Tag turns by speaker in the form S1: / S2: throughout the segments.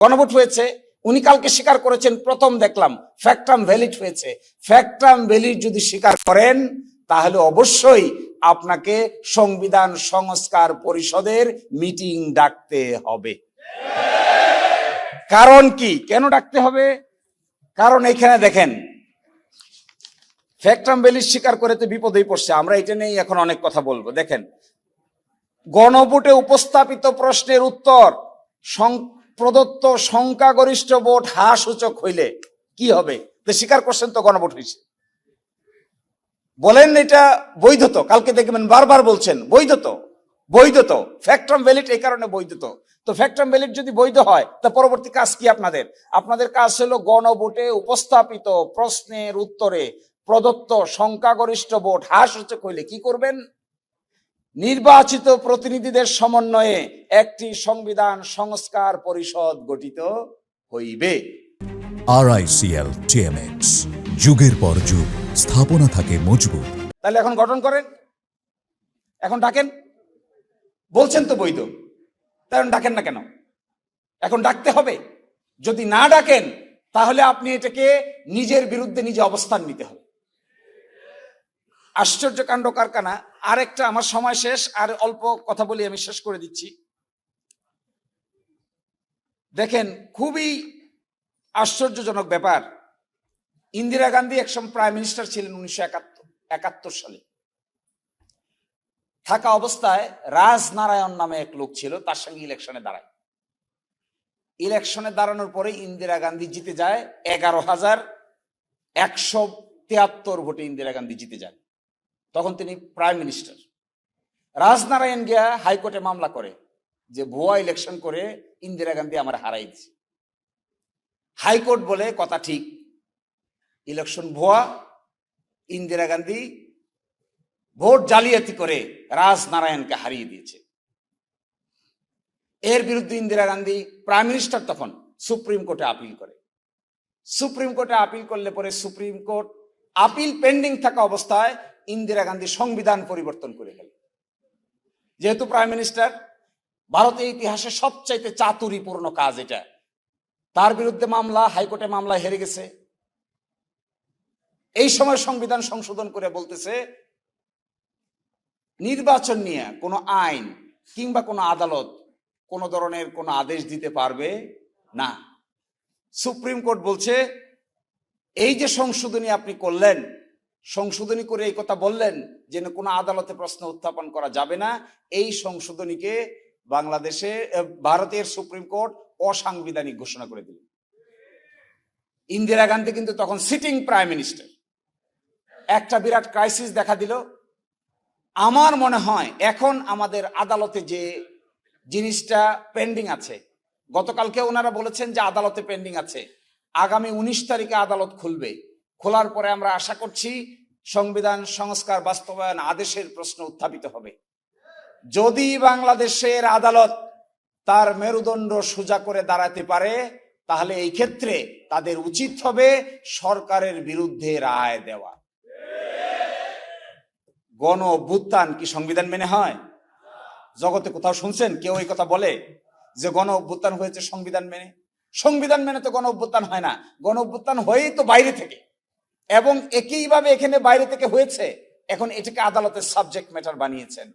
S1: গণভোট হয়েছে, উনি কালকে স্বীকার করেছেন, প্রথম দেখলাম ফ্যাক্টাম ভ্যালিড হয়েছে। ফ্যাক্টাম ভ্যালিড যদি স্বীকার করেন তাহলে অবশ্যই আপনাকে সংবিধান সংস্কার পরিষদের মিটিং ডাকতে হবে। কারণ কি, কেন ডাকতে হবে? কারণ এখানে দেখেন, ফ্যাক্টাম ভ্যালিড স্বীকার করে তো বিপদেই পড়ছে। আমরা এটা নিয়ে এখন অনেক কথা বলবো। দেখেন, গণভোটে উপস্থাপিত প্রশ্নের উত্তর প্রদত্ত সংখ্যাগরিষ্ঠ ভোট সূচক হইলে কি হবে? তো স্বীকার করছেন তো গণভোট হয়েছে, বলেন এটা বৈধ তো? কালকে দেখবেন বারবার বলছেন বৈধ তো, বৈধ তো, ফ্যাক্টাম ভ্যালিড এই কারণে বৈধ তো। তো ফ্যাক্টাম ভ্যালিড যদি বৈধ হয়, তা পরবর্তী কাজ কি আপনাদের? আপনাদের কাজ হলো গণভোটে উপস্থাপিত প্রশ্নের উত্তরে প্রদত্ত সংখ্যাগরিষ্ঠ ভোট সূচক হইলে কি করবেন? নির্বাচিত প্রতিনিধিদের সমন্বয়ে একটি সংবিধান সংস্কার পরিষদ গঠিত হইবে।
S2: RICL TMX, যুগের পর যুগ স্থাপনা থাকে মজবুত।
S1: তাহলে এখন গঠন করেন, এখন ডাকেন। বলছেন তো বৈধ, তাই ডাকেন না কেন? এখন ডাকতে হবে। যদি না ডাকেন তাহলে আপনি এটাকে নিজের বিরুদ্ধে নিজে অবস্থান নিতে হবে। আশ্চর্য কাণ্ড কারখানা। আরেকটা, আমার সময় শেষ, আর অল্প কথা বলি, আমি শেষ করে দিচ্ছি। দেখেন, খুবই আশ্চর্যজনক ব্যাপার। ইন্দিরা গান্ধী একসময় প্রাইম মিনিস্টার ছিলেন 1971 সালে। থাকা অবস্থায় রাজনারায়ণ নামে এক লোক ছিল, তার সঙ্গে ইলেকশনে দাঁড়ায়। ইলেকশনে দাঁড়ানোর পরে ইন্দিরা গান্ধী জিতে যায় 11,173 ভোটে ইন্দিরা গান্ধী জিতে যায়। তখন তিনি প্রাইম মিনিস্টার। রাজনারায়ণ গিয়া হাইকোর্টে মামলা করে যে ভুয়া ইলেকশন করে ইন্দিরা গান্ধী আমার হারাই দিছে। হাইকোর্ট বলে কথা ঠিক, ইলেকশন ভুয়া, ইন্দিরা গান্ধী ভোট জালিয়াতি করে রাজনারায়ণকে হারিয়ে দিয়েছে। এর বিরুদ্ধে ইন্দিরা গান্ধী প্রাইম মিনিস্টার তখন সুপ্রিম কোর্টে আপিল করে। সুপ্রিম কোর্টে আপিল করলে পরে সুপ্রিম কোর্ট আপিল পেন্ডিং থাকা অবস্থায় ইন্দিরা গান্ধী সংবিধান পরিবর্তন করে গেল। যেহেতু প্রাইম মিনিস্টার, ভারতের ইতিহাসে সবচাইতে চাতুরীপূর্ণ কাজ এটা। তার বিরুদ্ধে মামলা, হাইকোর্টে মামলা হেরে গেছে। এই সময় সংবিধান সংশোধন করে বলতেছে নির্বাচন নিয়ে কোনো আইন কিংবা কোনো আদালত কোনো ধরনের কোনো আদেশ দিতে পারবে না। সুপ্রিম কোর্ট বলছে এই যে সংশোধনী আপনি করলেন, সংশোধনী করে এই কথা বললেন যে কোনো আদালতে প্রশ্ন উত্থাপন করা যাবে না, এই সংশোধনীকে ভারতের সুপ্রিম কোর্ট অসাংবিধানিক ঘোষণা করে দিল। ইন্দিরা গান্ধী কিন্তু তখন সিটিং প্রাইম মিনিস্টার। একটা বিরাট ক্রাইসিস দেখা দিল। আমার মনে হয় এখন আমাদের আদালতে যে জিনিসটা পেন্ডিং আছে, গতকালকে ওনারা বলেছেন যে আদালতে পেন্ডিং আছে, আগামী 19 তারিখে আদালত খুলবে। খোলার পরে আমরা আশা করছি সংবিধান সংস্কার বাস্তবায়ন আদেশের প্রশ্ন উত্থাপিত হবে। যদি বাংলাদেশের আদালত তার মেরুদণ্ড সোজা করে দাঁড়াতে পারে, তাহলে এই ক্ষেত্রে তাদের উচিত হবে সরকারের বিরুদ্ধে রায় দেওয়া। গণ অভ্যুত্থান কি সংবিধান মেনে হয়? জগতে কোথাও শুনছেন কেউ এই কথা বলে যে গণ অভ্যুত্থান হয়েছে সংবিধান মেনে? সংবিধান মেনে তো গণ অভ্যুত্থান হয় না। গণ অভ্যুত্থান হয়েই তো বাইরে থেকে, এবং একইভাবে এখানে বাইরে থেকে হয়েছে। এখন এটাকে আদালতের সাবজেক্ট ম্যাটার বানিয়েছেন।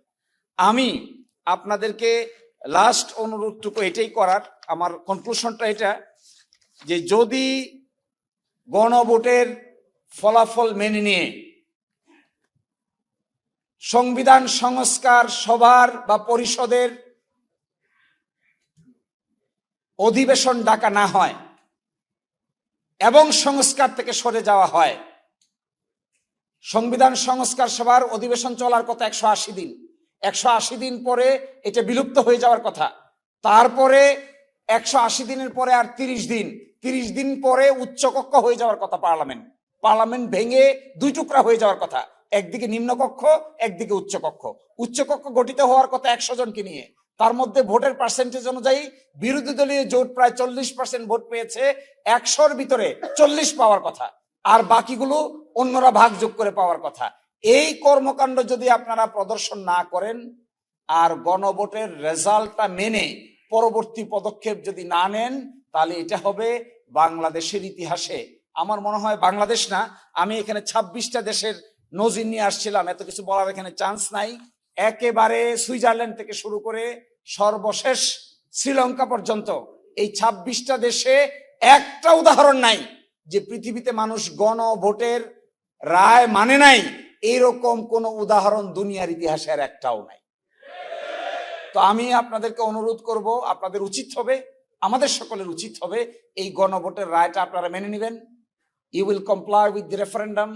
S1: আমি আপনাদেরকে লাস্ট অনুরোধটুকু এটাই করার, আমার কনক্লুশনটা এটা, যে যদি গণভোটের ফলাফল মেনে নিয়ে সংবিধান সংস্কার সভার বা পরিষদের অধিবেশন ডাকা না হয় এবং সংস্কার থেকে সরে যাওয়া হয়, সংবিধান সংস্কার সভার অধিবেশন চলার কথা 180 দিন। 180 দিন পরে এটা বিলুপ্ত হয়ে যাওয়ার কথা। তারপরে 180 দিনের পরে আর 30 দিন পরে উচ্চকক্ষ হয়ে যাওয়ার কথা। পার্লামেন্ট ভেঙে 2 টুকরা হয়ে যাওয়ার কথা, একদিকে নিম্নকক্ষ, একদিকে উচ্চকক্ষ। উচ্চকক্ষ গঠিত হওয়ার কথা 100 জনকে নিয়ে। তার মধ্যে ভোটের পার্সেন্টেজ অনুযায়ী বিরোধী দলীয় জোট প্রায় 40% ভোট পেয়েছে, 100-র ভিতরে 40 পাওয়ার কথা, আর বাকিগুলো অন্যরা ভাগযোগ করে পাওয়ার কথা। এই কর্মকাণ্ড যদি আপনারা প্রদর্শন না করেন আর গণভোটের রেজাল্টটা মেনে পরবর্তী পদক্ষেপ যদি না নেন, তাহলে এটা হবে বাংলাদেশের ইতিহাসে, আমার মনে হয় বাংলাদেশ না, আমি এখানে 26টা দেশের নজির নিয়ে আসছিলাম, এত কিছু বলার এখানে চান্স নাই। একেবারে সুইজারল্যান্ড থেকে শুরু করে সর্বশেষ শ্রীলঙ্কা পর্যন্ত এই 26টা দেশে একটা উদাহরণ নাই যে পৃথিবীতে মানুষ গণভোটের রায় মানে নাই, এইরকম কোন উদাহরণ দুনিয়ার ইতিহাসে আর একটাও নাই। তো আমি আপনাদেরকে অনুরোধ করব, আপনাদের উচিত হবে, আমাদের সকলের উচিত হবে এই গণভোটের রায়টা আপনারা মেনে নেবেন। You will comply with the referendum,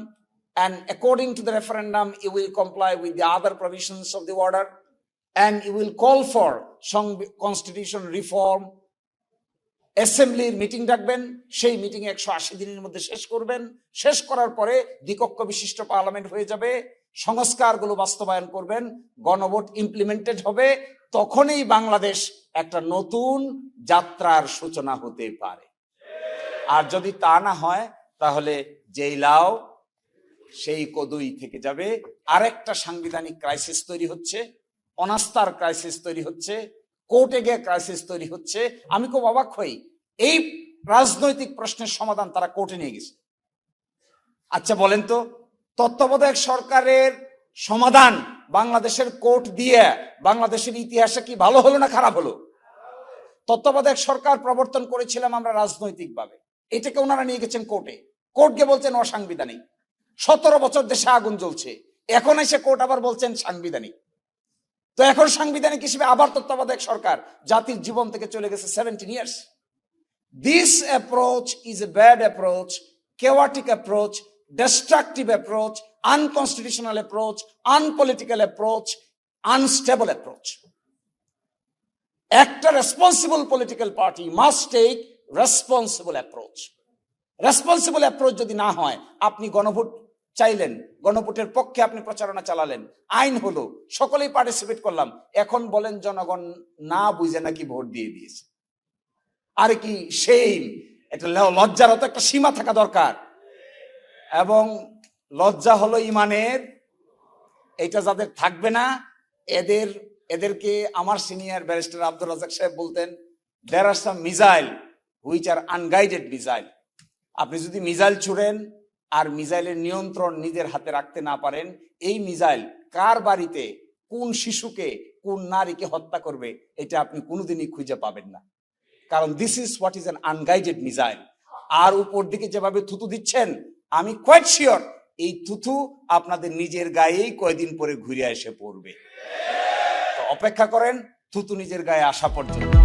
S1: and according to the referendum you will comply with the other provisions of the order, and you will call for constitution reform. অ্যাসেম্বলির মিটিং ডাকবেন, সেই মিটিং 180 দিনের মধ্যে শেষ করবেন, শেষ করার পরে দ্বিকক্ষ বিশিষ্ট পার্লামেন্ট হয়ে যাবে, সংস্কারগুলো বাস্তবায়ন করবেন, গণভোট ইমপ্লিমেন্টেড হবে, তখনই বাংলাদেশ একটা নতুন যাত্রার সূচনা হতে পারে। আর যদি তা না হয় তাহলে যেই লাও সেই কদুই থেকে যাবে। আরেকটা সাংবিধানিক ক্রাইসিস তৈরি হচ্ছে, অনাস্থার ক্রাইসিস তৈরি হচ্ছে, কোর্টে গিয়ে ক্রাইসিস তৈরি হচ্ছে। আমি খুব অবাক হই, এই রাজনৈতিক প্রশ্নের সমাধান তারা কোর্টে নিয়ে গেছে। আচ্ছা বলেন তো, তত্ত্বাবধায়ক সরকারের সমাধান বাংলাদেশের কোর্ট দিয়ে বাংলাদেশের ইতিহাসে কি ভালো হলো না খারাপ হলো? তত্ত্বাবধায়ক সরকার প্রবর্তন করেছিলাম আমরা রাজনৈতিকভাবে, এটাকে ওনারা নিয়ে গেছেন কোর্টে, কোর্ট গিয়ে বলছেন অসাংবিধানিক। 17 বছর দেশে আগুন জ্বলছে, এখন এসে কোর্ট আবার বলছেন সাংবিধানিক। তো এখন সাংবিধানিক হিসেবে আবার তত্ত্বাবধায়ক সরকার জাতির জীবন থেকে চলে গেছে 17 years. This approach is a bad approach, chaotic approach, destructive approach, unconstitutional approach, unpolitical approach, unstable approach. একটা responsible political party must take responsible approach. Responsible approach যদি না হয়, আপনি গণভোট চাইলেন, গণভোটের পক্ষে আপনি প্রচারণা চালালেন, আইন হলো, সকলেই পার্টিসিপেট করলাম, এখন বলেন জনগণ না বুঝে নাকি ভোট দিয়ে দিয়েছে। আরে কি সেইম, এটা লজ্জারও তো একটা সীমা থাকা দরকার। এবং লজ্জা হলো ইমানের, এটা যাদের থাকবে না এদেরকে আমার সিনিয়র ব্যারিস্টার আব্দুর রাজ্জাক সাহেব বলতেন, there are some missile which are unguided missile. আপনি যদি মিসাইল ছুড়েন আর মিসাইলের নিয়ন্ত্রণ নিজের হাতে রাখতে না পারেন, এই মিসাইল কার বাড়িতে কোন শিশুকে কোন নারীকে হত্যা করবে এটা আপনি কোনোদিনই খুঁজে পাবেন না, কারণ this is what is an unguided missile. আর উপর দিকে যেভাবে থুতু দিচ্ছেন, আমি কোয়াইট শিওর এই থুতু আপনাদের নিজের গায়েই কয়দিন পরে ঘুরে এসে পড়বে। তো অপেক্ষা করেন থুতু নিজের গায়ে আসা পর্যন্ত।